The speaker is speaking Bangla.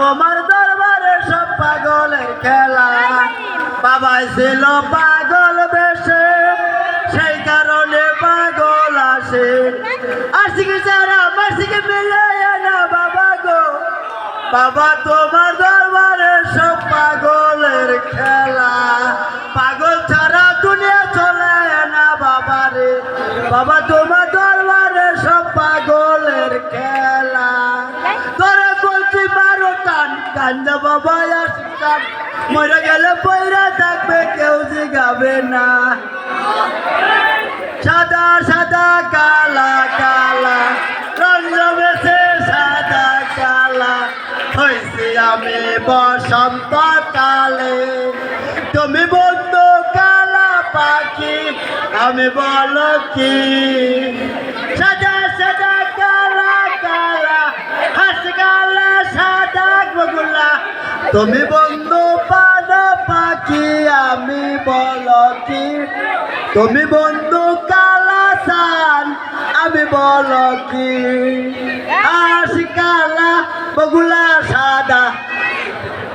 তোমার দরবারে সব পাগলের খেলা বাবা ছিল পাগল বেশে সেই কারণে পাগল আসে আশিক যারা মাসিকে মিলে না বাবা গো বাবা তোমার দরবারে সব পাগলের খেলা পাগল ছাড়া দুনিয়া চলে না বাবা রে বাবা তোমার দরবারে সব পাগলের খেলা তোরা বলছি মারো টান গাঞ্জা বাবা আসতাম মরে গেলে পয়রা থাকবে কেউ জিগাবে না সাদা সাদা কালা কালা রং জমেছে সাদা কালা হয়েছি আমি বসন্ত কালে তুমি বন্ধু কালা পাখি আমি বলো কি সাদা সাদা কালা কালা হাস কালা সাদা বগুলা তুমি বন্ধু পানা পাখি আমি বলো কি তুমি বন্ধু কালা সান আমি বলো কি হাস কালা বগুলা সাদা